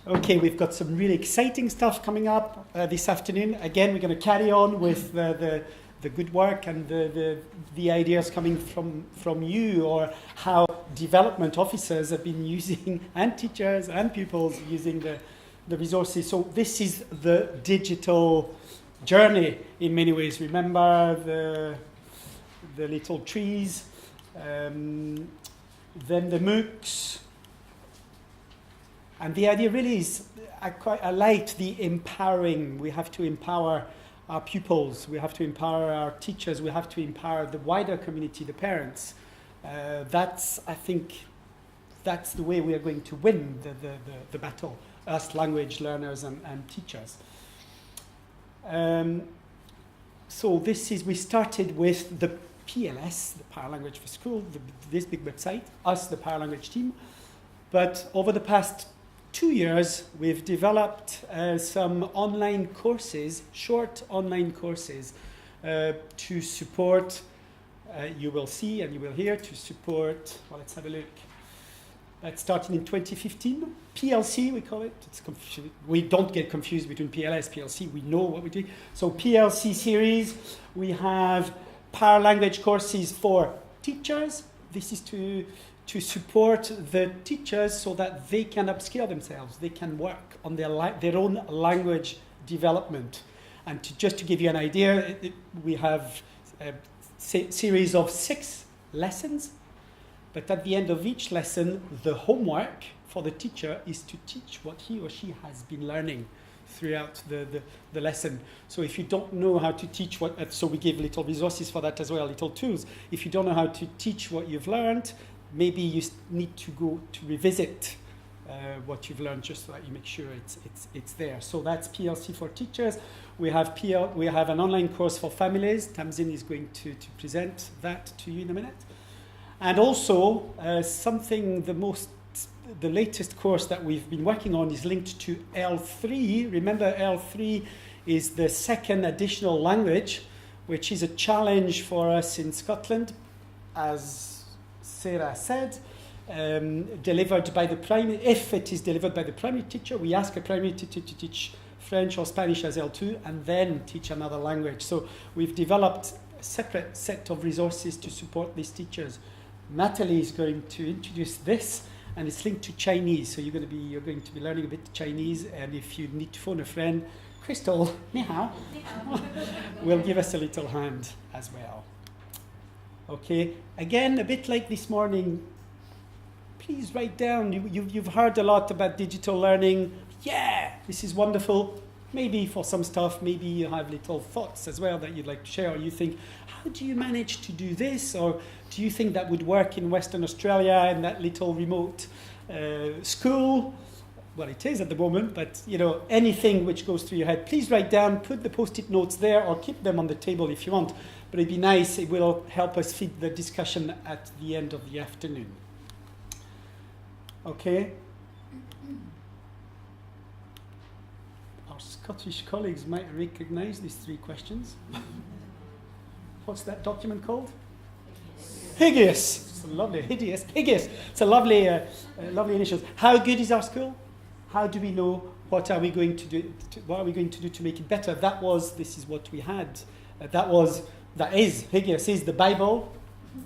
Okay, we've got some really exciting stuff coming up this afternoon. Again, we're going to carry on with the good work and the ideas coming from you, or how development officers have been using, and teachers and pupils using the resources. So this is the digital journey in many ways. Remember the little trees, then the MOOCs. And the idea really is, I like the empowering. We have to empower our pupils. We have to empower our teachers. We have to empower the wider community, the parents. I think that's the way we are going to win the battle, us language learners and teachers. So we started with the PLS, the PowerLanguage for School, this big website, us, the PowerLanguage team. But over the past 2 years, we've developed some online courses, short online courses, to support, you will see and you will hear, to support, well, let's have a look. That started in 2015. PLC, we call it. We don't get confused between PLS, PLC. We know what we're doing. So PLC series, we have PowerLanguage courses for teachers. This is to support the teachers so that they can upskill themselves. They can work on their own language development. And just to give you an idea, we have a series of 6 lessons. But at the end of each lesson, the homework for the teacher is to teach what he or she has been learning throughout the lesson. So if you don't know how to teach so we give little resources for that as well, little tools. If you don't know how to teach what you've learned, maybe you need to go to revisit what you've learned, just so that you make sure it's there. So that's PLC for teachers. We have an online course for families. Tamsin is going to present that to you in a minute. And also the latest course that we've been working on is linked to L3. Remember, L3 is the second additional language, which is a challenge for us in Scotland, as Sarah said, delivered by the primary. If it is delivered by the primary teacher, we ask a primary teacher to teach French or Spanish as L2 and then teach another language. So we've developed a separate set of resources to support these teachers. Natalie is going to introduce this, and it's linked to Chinese. So you're going to be learning a bit of Chinese, and if you need to phone a friend, Crystal, ni hao, will give us a little hand as well. Okay, again, a bit like this morning, please write down. You've heard a lot about digital learning. Yeah, this is wonderful. Maybe for some stuff, maybe you have little thoughts as well that you'd like to share, or you think, how do you manage to do this? Or do you think that would work in Western Australia in that little remote school? Well, it is at the moment, but anything which goes through your head, please write down, put the post-it notes there, or keep them on the table if you want. But it'd be nice, it will help us feed the discussion at the end of the afternoon. Okay? Our Scottish colleagues might recognize these 3 questions. What's that document called? Hideous. It's a lovely, hideous. Hideous. It's a lovely initials. How good is our school? How do we know? What are we going to do? What are we going to do to make it better? This is what we had. Hideous is the Bible.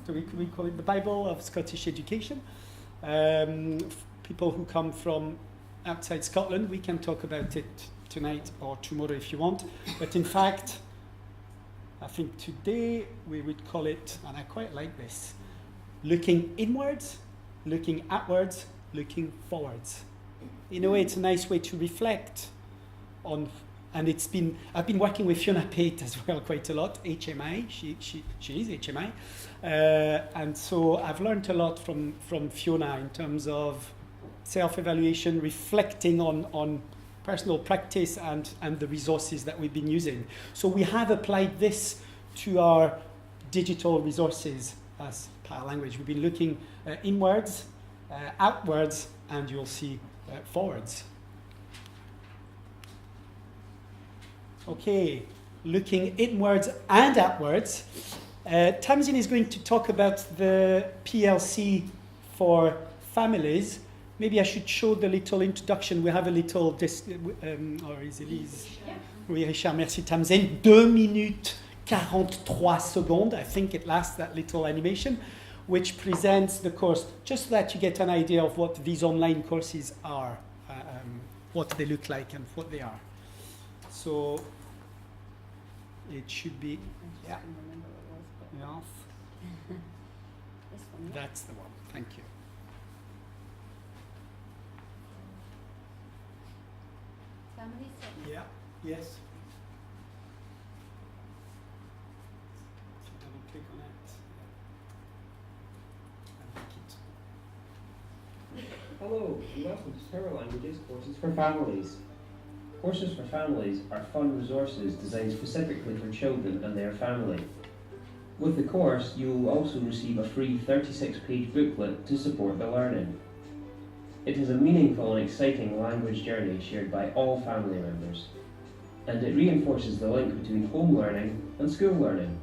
So we call it the Bible of Scottish education. People who come from outside Scotland, we can talk about it tonight or tomorrow if you want. But in fact, I think today we would call it, and I quite like this, looking inwards, looking outwards, looking forwards. In a way, it's a nice way to reflect on, and I've been working with Fiona Pate as well quite a lot, HMI, she is HMI, and so I've learned a lot from Fiona in terms of self-evaluation, reflecting on personal practice and the resources that we've been using. So we have applied this to our digital resources as PowerLanguage. We've been looking inwards, outwards, and you'll see forwards. Okay, looking inwards and outwards. Tamsin is going to talk about the PLC for families. maybe I should show the little introduction. We have a little, or is Elise? Yeah. Oui, Richard, merci Tamsin. 2 minutes 43 secondes. I think it lasts, that little animation, which presents the course, just so that you get an idea of what these online courses are, what they look like and what they are. So it should be, yeah. Yes. This one, yeah. That's the one. Thank you. Family setting. Yeah. Yes. So double click on it. And make it. Hello, and welcome to PowerLanguage's Courses for Families. Courses for Families are fun resources designed specifically for children and their family. With the course, you will also receive a free 36-page booklet to support the learning. It is a meaningful and exciting language journey shared by all family members, and it reinforces the link between home learning and school learning.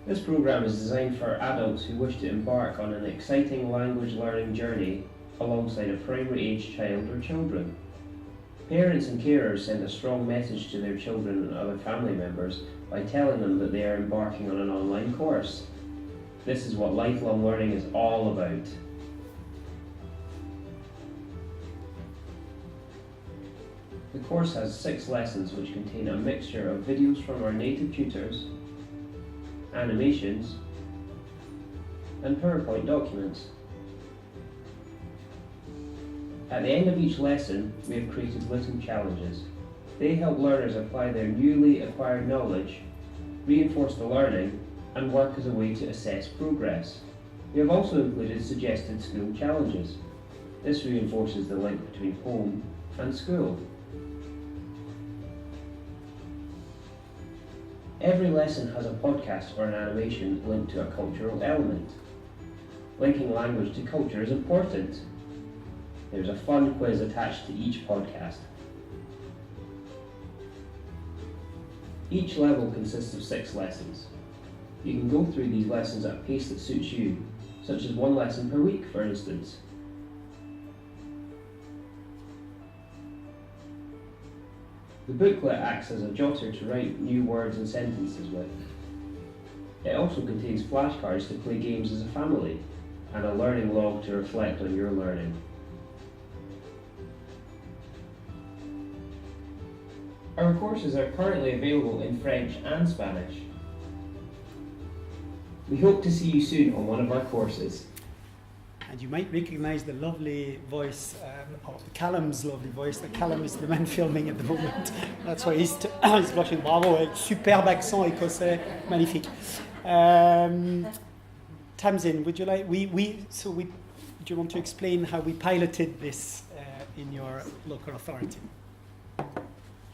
This program is designed for adults who wish to embark on an exciting language learning journey alongside a primary age child or children. Parents and carers send a strong message to their children and other family members by telling them that they are embarking on an online course. This is what lifelong learning is all about. The course has 6 lessons which contain a mixture of videos from our native tutors, animations, and PowerPoint documents. At the end of each lesson, we have created little challenges. They help learners apply their newly acquired knowledge, reinforce the learning, and work as a way to assess progress. We have also included suggested school challenges. This reinforces the link between home and school. Every lesson has a podcast or an animation linked to a cultural element. Linking language to culture is important. There's a fun quiz attached to each podcast. Each level consists of 6 lessons. You can go through these lessons at a pace that suits you, such as 1 lesson per week, for instance. The booklet acts as a jotter to write new words and sentences with. It also contains flashcards to play games as a family, and a learning log to reflect on your learning. Our courses are currently available in French and Spanish. We hope to see you soon on one of our courses. And you might recognize the lovely voice, or Callum's lovely voice. That Callum is the man filming at the moment. That's why he's blushing. Bravo, avec superbe accent écossais, magnifique. Tamsin, would you like? Do you want to explain how we piloted this in your local authority?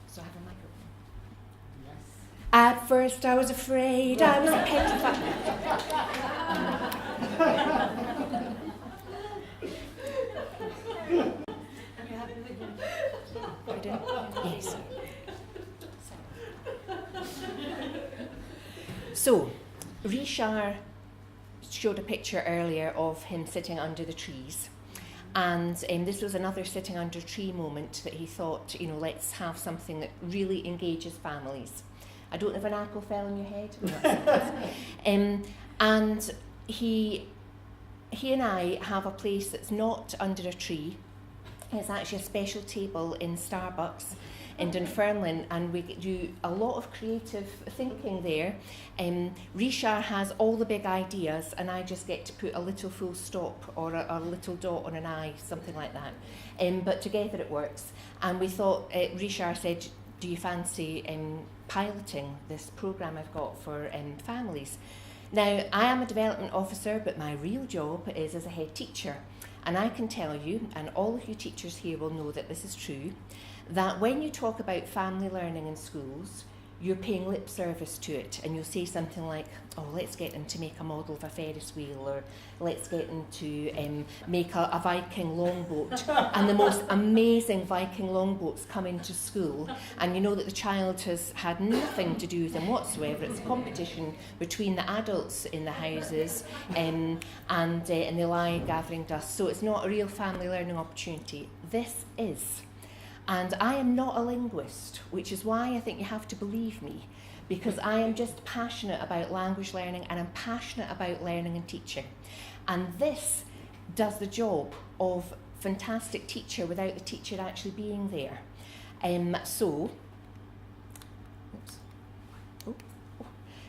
So I have a microphone. Yes. At first I was afraid, I was petrified. Pardon? Yes. So, Richard showed a picture earlier of him sitting under the trees. And this was another sitting under a tree moment that he thought, let's have something that really engages families. I don't know if an apple fell on your head. And he and I have a place that's not under a tree. It's actually a special table in Starbucks in Dunfermline, and we do a lot of creative thinking there. Richard has all the big ideas, and I just get to put a little full stop or a little dot on an I, something like that. But together it works. And we thought, Richard said, do you fancy piloting this programme I've got for families? Now, I am a development officer, but my real job is as a head teacher. And I can tell you, and all of you teachers here will know that this is true, that when you talk about family learning in schools, you're paying lip service to it, and you'll say something like, oh, let's get them to make a model of a Ferris wheel, or let's get them to make a Viking longboat. And the most amazing Viking longboats come into school, and you know that the child has had nothing to do with them whatsoever. It's a competition between the adults in the houses, and they lie gathering dust. So it's not a real family learning opportunity. This is. And I am not a linguist, which is why I think you have to believe me, because I am just passionate about language learning, and I'm passionate about learning and teaching. And this does the job of fantastic teacher without the teacher actually being there.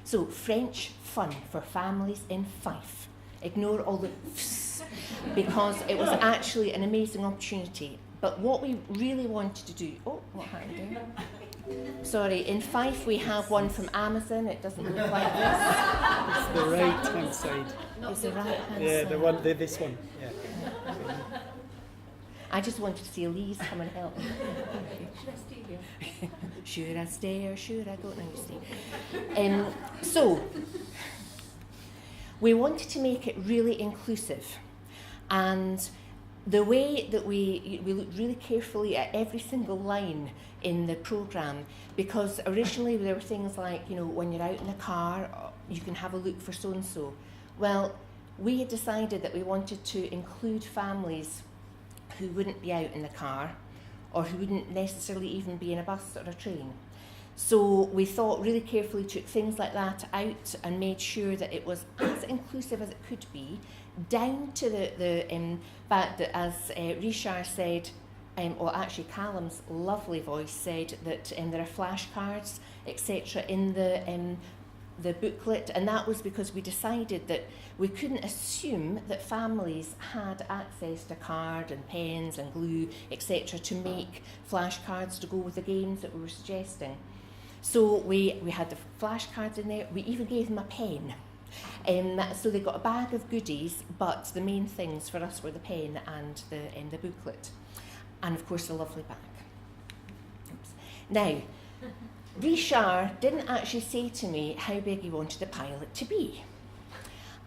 So French fun for families in Fife. Ignore all the f's, because it was actually an amazing opportunity. But what we really wanted to do, oh, what happened there? Sorry, in Fife we have one from Amazon. It doesn't look like this. It's the right hand side. It's the right hand Yeah, side. the one, this one. Yeah. I just wanted to see Elise come and help me. Should I stay here? Should I stay or should I go? No, you stay. So, we wanted to make it really inclusive, and the way that we looked really carefully at every single line in the programme, because originally there were things like, you know, when you're out in the car, you can have a look for so-and-so. Well, we had decided that we wanted to include families who wouldn't be out in the car, or who wouldn't necessarily even be in a bus or a train. So we thought really carefully, took things like that out, and made sure that it was as inclusive as it could be, down to the fact that, as Richard said, or actually Callum's lovely voice said, that there are flashcards, etc. in the booklet, and that was because we decided that we couldn't assume that families had access to card and pens and glue, etc., to make flashcards to go with the games that we were suggesting. So we had the flashcards in there. We even gave them a pen. So they got a bag of goodies, but the main things for us were the pen and the booklet, and of course the lovely bag. Oops. Now, Richard didn't actually say to me how big he wanted the pilot to be.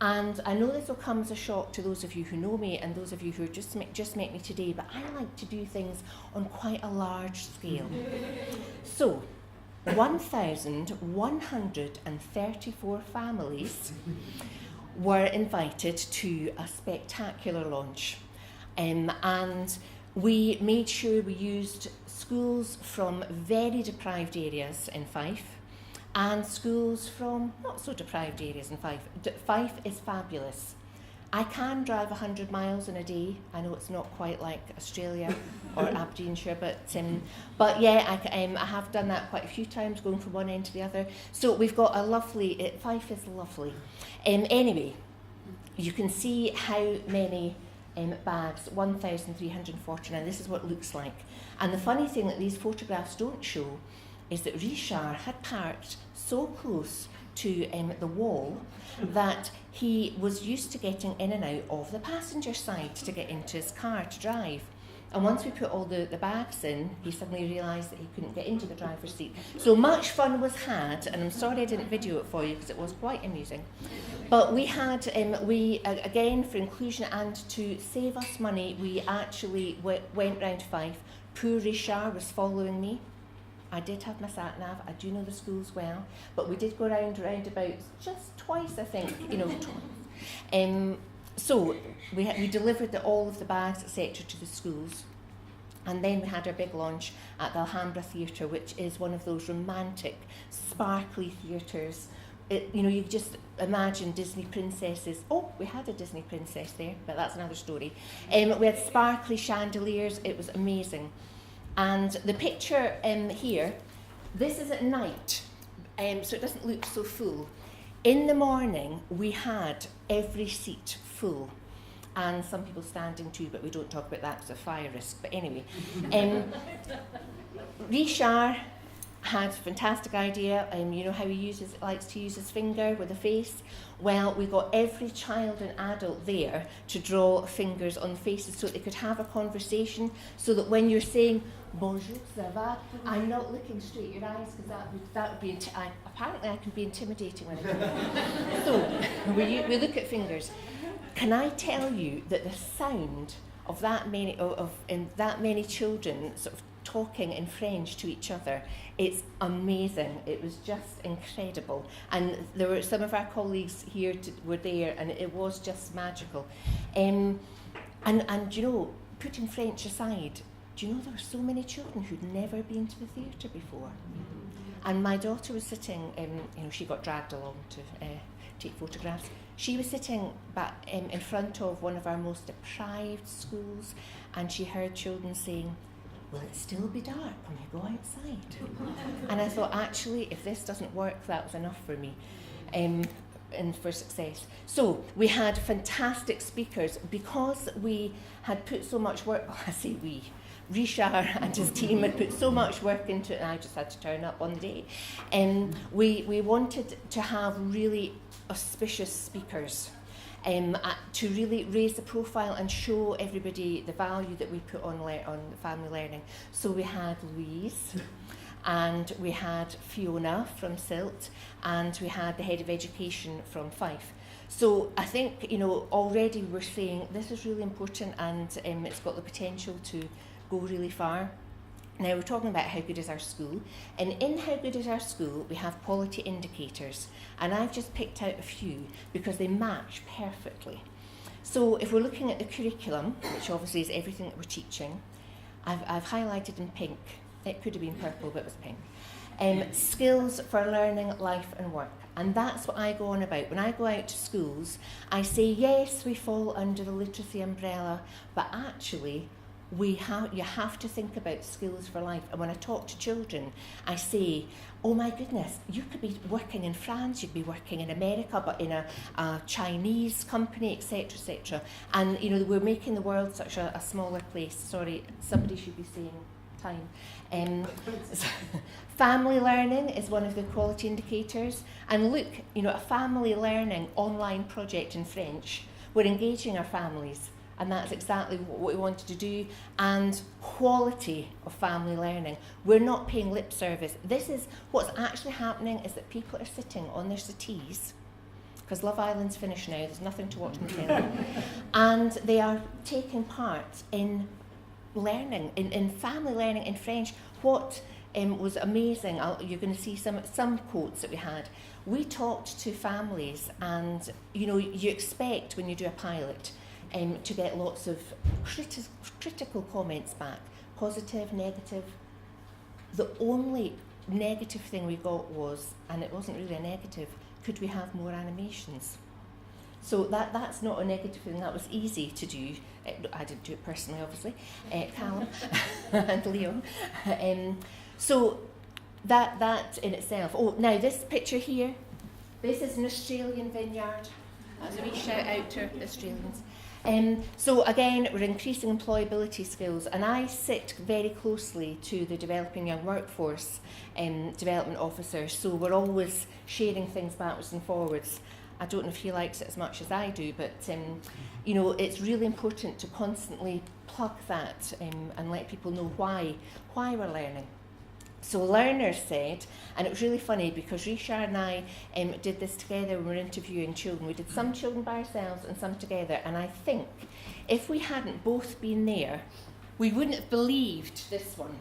And I know this will come as a shock to those of you who know me and those of you who just met me today, but I like to do things on quite a large scale. So, 1,134 families were invited to a spectacular launch. And we made sure we used schools from very deprived areas in Fife and schools from not so deprived areas in Fife. Fife is fabulous. I can drive 100 miles in a day. I know it's not quite like Australia or Aberdeenshire, but yeah, I have done that quite a few times, going from one end to the other. So we've got a lovely, Fife is lovely. Anyway, you can see how many bags, 1,349. This is what it looks like. And the funny thing that these photographs don't show is that Richard had parked so close to the wall that he was used to getting in and out of the passenger side to get into his car to drive. And once we put all the bags in, he suddenly realised that he couldn't get into the driver's seat. So much fun was had, and I'm sorry I didn't video it for you because it was quite amusing. But we had, again, for inclusion and to save us money, we actually went round Fife. Poor Richard was following me. I did have my sat-nav, I do know the schools well, but we did go round about just twice, I think, twice. So we delivered all of the bags, etc., to the schools, and then we had our big launch at the Alhambra Theatre, which is one of those romantic, sparkly theatres. You just imagine Disney princesses. Oh, we had a Disney princess there, but that's another story. We had sparkly chandeliers, it was amazing. And the picture here, this is at night, so it doesn't look so full. In the morning, we had every seat full, and some people standing too, but we don't talk about that because of fire risk. But anyway, Richard had a fantastic idea. You know how he likes to use his finger with a face? Well, we got every child and adult there to draw fingers on faces so that they could have a conversation, so that when you're saying, Bonjour, ça va? I'm not looking straight at your eyes because that would be apparently I can be intimidating when I do that. So we look at fingers. Can I tell you that the sound of that many children sort of talking in French to each other, it's amazing. It was just incredible. And there were some of our colleagues here were there, and it was just magical. And you know, putting French aside, do you know there were so many children who'd never been to the theatre before? And my daughter was sitting, you know, she got dragged along to take photographs. She was sitting back in front of one of our most deprived schools, and she heard children saying, will it still be dark when you go outside? And I thought, actually, if this doesn't work, that was enough for me, and for success. So we had fantastic speakers because we had put so much work, well, I say we, Richard and his team had put so much work into it, and I just had to turn up on the day. We wanted to have really auspicious speakers to really raise the profile and show everybody the value that we put on family learning. So we had Louise, and we had Fiona from SILT, and we had the head of education from Fife. So I think, you know, already we're saying this is really important, and it's got the potential to go really far. Now we're talking about how good is our school, and in how good is our school we have quality indicators, and I've just picked out a few because they match perfectly. So if we're looking at the curriculum, which obviously is everything that we're teaching, I've highlighted in pink. It could have been purple, but it was pink. Skills for learning, life and work. And that's what I go on about. When I go out to schools, I say, yes, we fall under the literacy umbrella, but actually, you have to think about skills for life. And when I talk to children, I say, oh my goodness, you could be working in France, you'd be working in America, but in a Chinese company, etc., etc. And, you know, we're making the world such a smaller place. Sorry, somebody should be saying time. Family learning is one of the quality indicators. And look, you know, a family learning online project in French, we're engaging our families. And that's exactly what we wanted to do. And quality of family learning. We're not paying lip service. This is what's actually happening, is that people are sitting on their settees, because Love Island's finished now, there's nothing to watch on telly, and they are taking part in learning, in family learning in French. What was amazing, you're going to see some quotes that we had. We talked to families, and you know, you expect when you do a pilot to get lots of critical comments back, positive, negative. The only negative thing we got was, and it wasn't really a negative, could we have more animations? So that's not a negative thing, that was easy to do. I didn't do it personally, obviously, Callum and Leon. So that in itself. Oh, now this picture here, this is an Australian vineyard. That's a wee shout out to the Australians. So again, we're increasing employability skills, and I sit very closely to the Developing Young Workforce development officer, so we're always sharing things backwards and forwards. I don't know if he likes it as much as I do, but you know, it's really important to constantly plug that and let people know why we're learning. So learners said, and it was really funny because Richard and I did this together when we were interviewing children. We did some children by ourselves and some together, and I think if we hadn't both been there, we wouldn't have believed this one,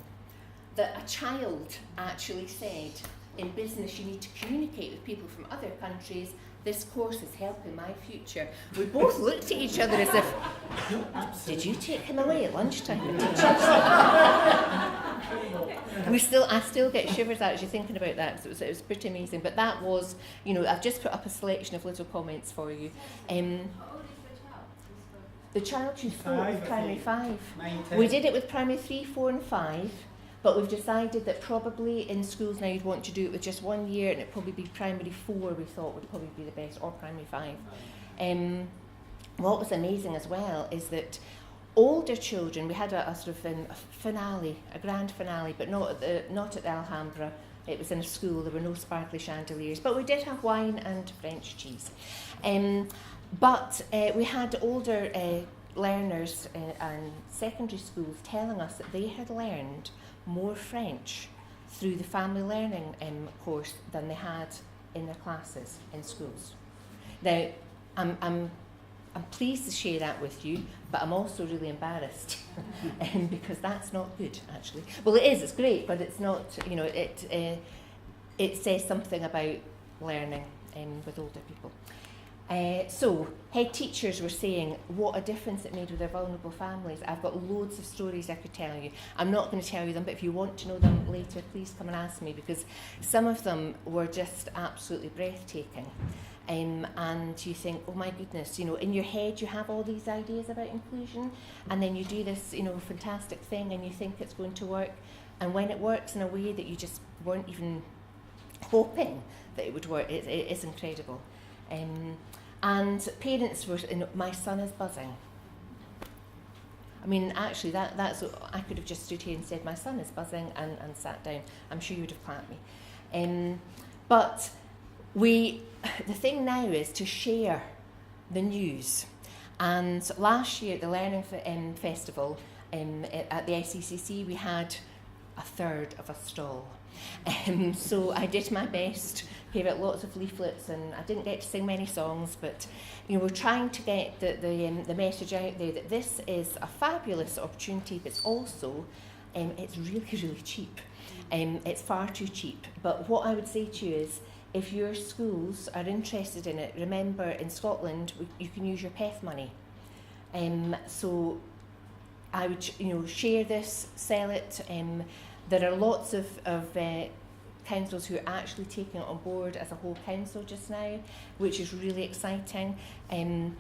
that a child actually said, in business you need to communicate with people from other countries. This course is helping my future. We both looked at each other as if, did you take him away at lunchtime? I still get shivers actually thinking about that, because it was pretty amazing. But that was, you know, I've just put up a selection of little comments for you. The child who spoke with primary 5. We did it with primary 3, 4 and 5. But we've decided that probably in schools now you'd want to do it with just 1 year, and it'd probably be primary 4 we thought would probably be the best, or primary 5. What was amazing as well is that older children, we had a sort of a finale, a grand finale, but not at the Alhambra. It was in a school, there were no sparkly chandeliers, but we did have wine and French cheese. But we had older learners and secondary schools telling us that they had learned more French through the family learning course than they had in their classes in schools. Now, I'm pleased to share that with you, but I'm also really embarrassed because that's not good, actually. Well, it is, it's great, but it's not, you know, it says something about learning with older people. So, head teachers were saying what a difference it made with their vulnerable families. I've got loads of stories I could tell you. I'm not going to tell you them, but if you want to know them later, please come and ask me, because some of them were just absolutely breathtaking. And you think, oh my goodness, you know, in your head you have all these ideas about inclusion, and then you do this, you know, fantastic thing, and you think it's going to work, and when it works in a way that you just weren't even hoping that it would work, it is incredible. And parents were, you know, my son is buzzing. I mean, actually, that's I could have just stood here and said, my son is buzzing, and sat down. I'm sure you would have clapped me. But the thing now is to share the news. And last year at the Learning Festival at the SECC, we had a third of a stall. So I did my best, gave out lots of leaflets, and I didn't get to sing many songs, but you know, we're trying to get the message out there that this is a fabulous opportunity, but it's also it's really, really cheap. It's far too cheap. But what I would say to you is, if your schools are interested in it, remember in Scotland you can use your PEF money. So I would share this, sell it. There are lots of councils who are actually taking it on board as a whole council just now, which is really exciting. And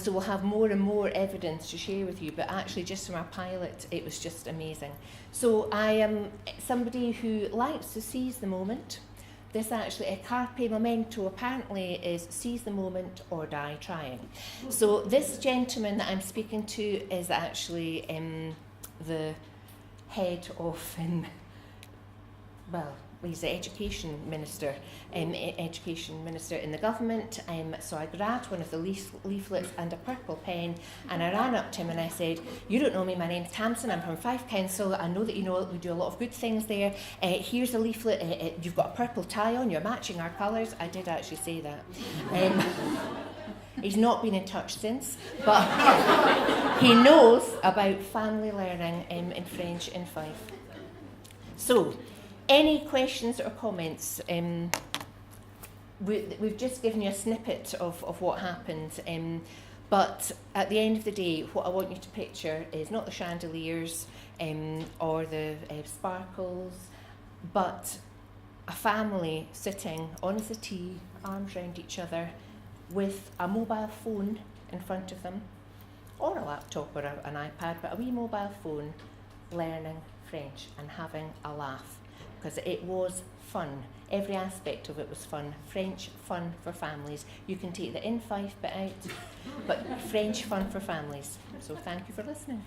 so we'll have more and more evidence to share with you, but actually just from our pilot, it was just amazing. So I am somebody who likes to seize the moment. This actually, a carpe memento apparently is seize the moment or die trying. So this gentleman that I'm speaking to is actually the head of, he's the education minister in the government. So I grabbed one of the leaflets and a purple pen, and I ran up to him and I said, "You don't know me, my name's Tamsin, I'm from Fife Council, I know that you know we do a lot of good things there. Here's a leaflet, you've got a purple tie on, you're matching our colours." I did actually say that. He's not been in touch since, but he knows about family learning in French in Fife. So, any questions or comments? We've just given you a snippet of what happened, but at the end of the day, what I want you to picture is not the chandeliers or the sparkles, but a family sitting on a settee, arms round each other, with a mobile phone in front of them, or a laptop or an iPad, but a wee mobile phone, learning French and having a laugh. Because it was fun. Every aspect of it was fun. French fun for families. You can take the in Fife bit out, but French fun for families. So thank you for listening.